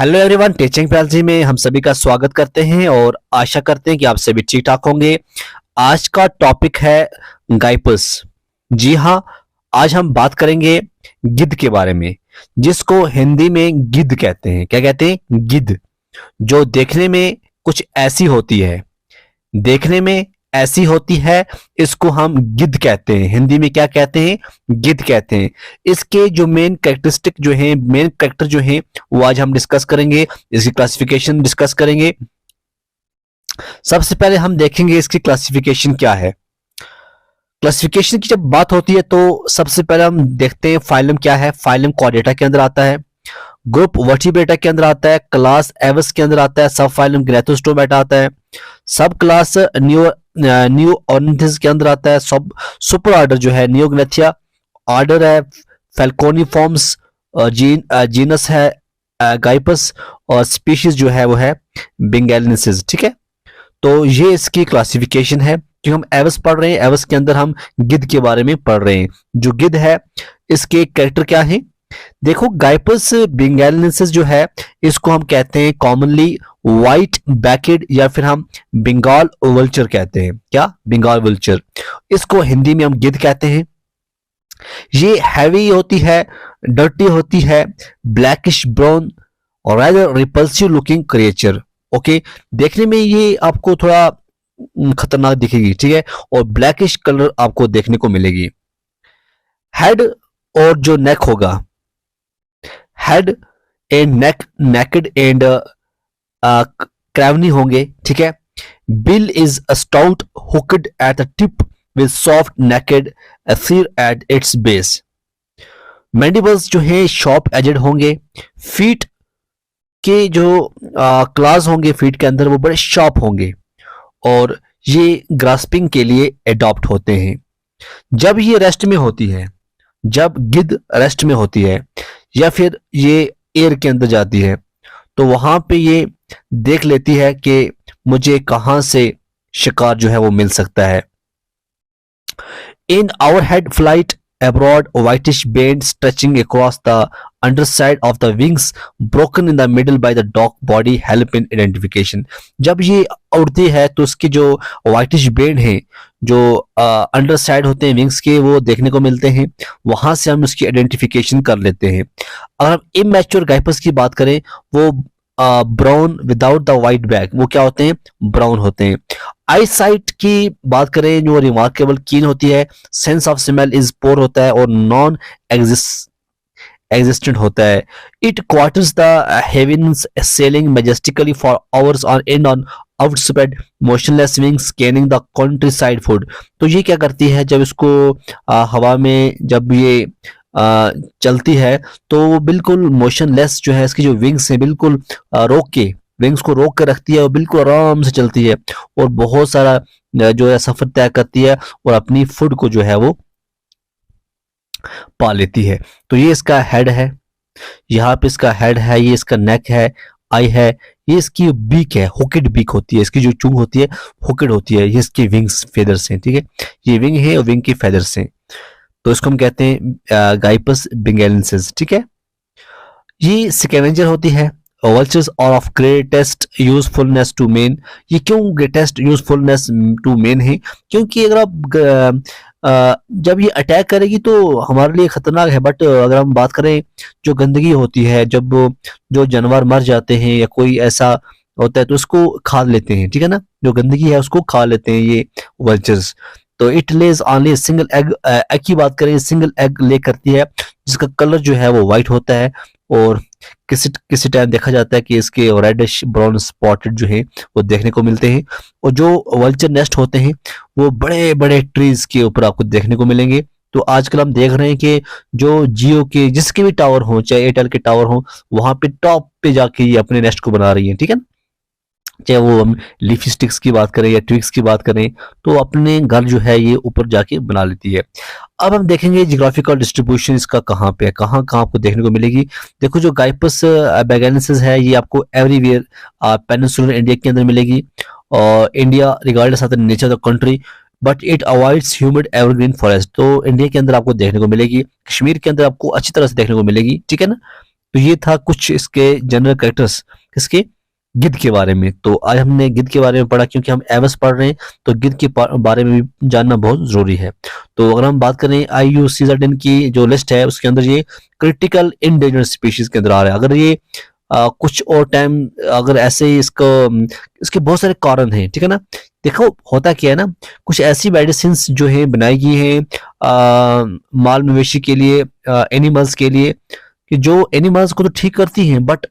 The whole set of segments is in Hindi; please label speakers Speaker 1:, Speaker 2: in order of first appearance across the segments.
Speaker 1: हेलो एवरीवन, टीचिंग पैथोलॉजी में हम सभी का स्वागत करते हैं और आशा करते हैं कि आप सभी ठीक ठाक होंगे। आज का टॉपिक है गाइपस। जी हाँ, आज हम बात करेंगे गिद्ध के बारे में, जिसको हिंदी में गिद्ध कहते हैं। क्या कहते हैं? गिद्ध। जो देखने में कुछ ऐसी होती है, देखने में ऐसी होती है, इसको हम गिद्ध कहते हैं। हिंदी में क्या कहते हैं? गिद्ध कहते हैं। इसके जो मेन कैरेक्टरिस्टिक जो है, मेन कैरेक्टर जो है, वो आज हम डिस्कस करेंगे। इसकी क्लासिफिकेशन डिस्कस करेंगे। सबसे पहले हम देखेंगे इसकी क्लासिफिकेशन क्या है। क्लासिफिकेशन की जब बात होती है तो सबसे पहले हम देखते हैं फाइलम क्या है। फाइलम क्वाड्रेटा के अंदर आता है, ग्रुप वर्टिब्रेटा के अंदर आता है, क्लास एवस के अंदर आता है, सब फाइलम ग्रैथोस्टोमेटा आता है, सब क्लास न्यू ऑर्निथिस के अंदर आता है, सब सुपर ऑर्डर जो है नियोग्नेथिया, ऑर्डर है फैल्कोनिफॉर्म्स, जीनस है गाइपस, और स्पीशीज जो है वो है बेंगालिनेसिस। ठीक है, तो ये इसकी क्लासिफिकेशन है। जो हम एवस पढ़ रहे हैं, एवस के अंदर हम गिद्ध के बारे में पढ़ रहे हैं। जो गिद्ध है, इसके कैरेक्टर क्या है? देखो, गाइपस बेंगालिनेसिस जो है, इसको हम कहते हैं कॉमनली व्हाइट बैकेड, या फिर हम बंगाल वल्चर कहते हैं। क्या? बंगाल वल्चर। इसको हिंदी में हम गिद्ध कहते हैं। ये हैवी होती है, डर्टी होती है, ब्लैकिश ब्राउन और rather repulsive looking creature. Okay, देखने में ये आपको थोड़ा खतरनाक दिखेगी। ठीक है, और ब्लैकिश कलर आपको देखने को मिलेगी। हेड और जो नेक होगा, head and neck naked and क्रावनी होंगे। ठीक है, bill is stout hooked at the tip with soft naked सिर एट इट्स बेस। मैंडिबल्स जो है शॉर्प एजेड होंगे। फीट के जो क्लास होंगे फीट के अंदर, वो बड़े शार्प होंगे और ये ग्रास्पिंग के लिए एडॉप्ट होते हैं। जब ये रेस्ट में होती है, जब गिद्ध रेस्ट में होती है या फिर ये एयर के अंदर जाती है, तो वहां पे ये देख लेती है कि मुझे कहां से शिकार जो है वो मिल सकता है। In our head flight abroad, whitish band stretching across the underside of the wings, broken in the middle by the dog body, help in identification। जब ये उड़ती है तो उसकी जो whitish band है, जो अंडर साइड होते हैं विंग्स के, वो देखने को मिलते हैं। वहां से हम उसकी आइडेंटिफिकेशन कर लेते हैं। अगर हम इमैच्योर गाइपस की बात करें, वो brown without the white back, वो क्या होते हैं? ब्राउन होते हैं। आई साइट की बात करें, जो रिमार्केबल कीन होती है। Sense of smell is poor होता है और नॉन एग्जिस्टेंट होता है। It quarters the heavens, sailing majestically for hours on and on outspread motionless wings, scanning the countryside food. तो ये क्या करती है, जब इसको हवा में जब ये चलती है तो वो बिल्कुल मोशनलेस जो है, इसकी जो विंग्स हैं बिल्कुल रोक के, विंग्स को रोक कर रखती है और बिल्कुल आराम से चलती है और बहुत सारा जो है सफर तय करती है और अपनी फूड को जो है वो पा लेती है। तो ये इसका हेड है, यहाँ पे इसका हेड है, ये इसका नेक है, आई है, ये इसकी बीक है, हुकेड बीक होती है, इसकी जो चूंग होती है हुकेड होती है। ये इसके विंग्स फेदर्स हैं। ठीक है, ये विंग है और विंग की फेदर्स हैं, तो इसको हम कहते हैं गाइपस बेंगालिनेसिस। ठीक है, ये स्कैवेंजर होती है। Vultures are of greatest usefulness to men. ये क्यों ग्रेटेस्ट यूजफुलनेस टू मेन है? क्योंकि अगर आप जब ये अटैक करेगी तो हमारे लिए खतरनाक है, बट अगर हम बात करें जो गंदगी होती है, जब जो जानवर मर जाते हैं या कोई ऐसा होता है तो उसको खा लेते हैं। ठीक है ना, जो गंदगी है उसको खा लेते हैं ये वल्चर्स। तो it Lay's only single egg. Egg की बात करें, सिंगल एग ले करती है, जिसका कलर जो है वो व्हाइट होता है और किसी टाइम देखा जाता है कि इसके रेडिश ब्राउन स्पॉटेड जो है वो देखने को मिलते हैं। और जो वल्चर नेस्ट होते हैं वो बड़े बड़े ट्रीज के ऊपर आपको देखने को मिलेंगे। तो आजकल हम देख रहे हैं कि जो जियो के जिसके भी टावर हो, चाहे एयरटेल के टावर हो, वहां पे टॉप पे जाके ये अपने नेस्ट को बना रही है। ठीक है, चाहे वो हम लीफी स्टिक्स की बात करें या ट्विग्स की बात करें, तो अपने घर जो है ये ऊपर जाके बना लेती है। अब हम देखेंगे जियोग्राफिकल डिस्ट्रीब्यूशन इसका कहाँ पे है, कहाँ कहाँ आपको देखने को मिलेगी। देखो, जो गाइपस बेंगालिनेसिस है ये आपको एवरीवेयर पेनिनसुलर इंडिया के अंदर मिलेगी, और India regardless of the nature of the country, but it avoids humid evergreen forest. तो इंडिया के अंदर आपको देखने को मिलेगी, कश्मीर के अंदर आपको अच्छी तरह से देखने को मिलेगी। ठीक है ना, तो ये था कुछ इसके जनरल कैरेक्टर्स किसके, गिद्ध के बारे में। तो आज हमने गिद्ध के बारे में पढ़ा, क्योंकि हम एवस पढ़ रहे हैं तो गिद्ध के बारे में भी जानना बहुत जरूरी है। तो अगर हम बात करें IUCN की जो लिस्ट है उसके अंदर ये क्रिटिकल इंडेंजर्ड स्पीशीज के अंदर आ रहा है। अगर ये कुछ और टाइम अगर ऐसे ही इसको इसके बहुत सारे कारण हैं, ठीक है ना। देखो होता क्या है ना, कुछ ऐसी मेडिसिन जो है बनाई गई हैं माल मवेशी के लिए, एनिमल्स के लिए, कि जो एनिमल्स को तो ठीक करती हैं, बट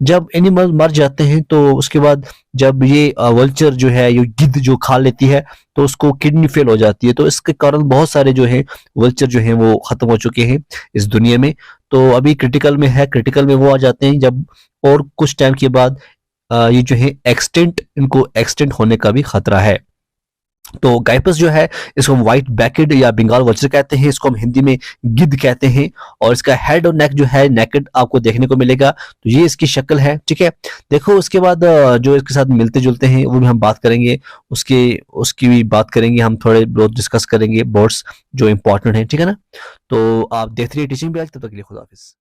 Speaker 1: जब एनिमल मर जाते हैं तो उसके बाद जब ये वल्चर जो है, ये गिद्ध जो खा लेती है तो उसको किडनी फेल हो जाती है। तो इसके कारण बहुत सारे जो है वल्चर जो है वो खत्म हो चुके हैं इस दुनिया में। तो अभी क्रिटिकल में है, क्रिटिकल में वो आ जाते हैं जब और कुछ टाइम के बाद ये जो है एक्सटेंट, इनको एक्सटेंट होने का भी खतरा है। तो गाइपस जो है इसको हम व्हाइट बैकेड या बंगाल वल्चर कहते हैं, इसको हम हिंदी में गिद्ध कहते हैं। और इसका हेड और नेक जो है नेकेड आपको देखने को मिलेगा। तो ये इसकी शक्ल है, ठीक है। देखो उसके बाद जो इसके साथ मिलते जुलते हैं वो भी हम बात करेंगे, उसकी भी बात करेंगे, हम थोड़े बहुत डिस्कस करेंगे बर्ड्स जो इंपॉर्टेंट है, ठीक है ना। तो आप देखते रहिए टीचिंग बैच, तब तक के लिए खुदा हाफिज।